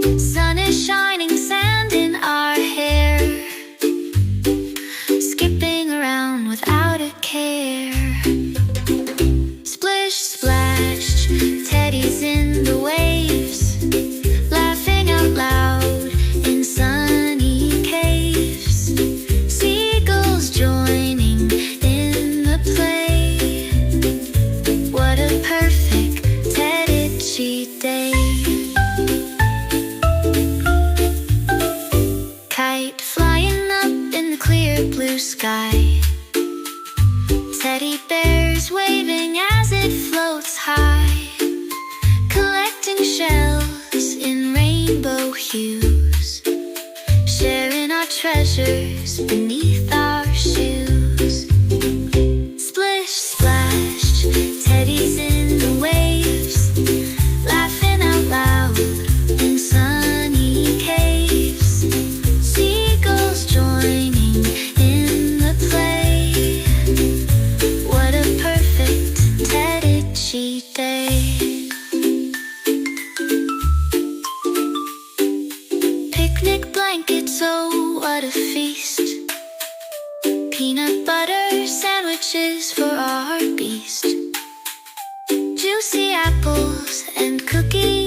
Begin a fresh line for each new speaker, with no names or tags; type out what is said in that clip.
Sun is shining, sand in our hair, skipping around without a care. Splish, splash, teddies in the waves, laughing out loud in sunny caves. Seagulls joining in the play. What a perfect catchy day. Kite flying up in the clear blue sky, teddy bears waving as it floats high, collecting shells in rainbow hues, sharing our treasures beneath our shoes. Splish, splash, teddies in the waves, laughing out loud in sunny caves. Seagulls joining in the play. What a perfect catchy day. Picnic blankets, oh what a feast. Peanut butter sandwiches for our beast. Juicy apples and cookies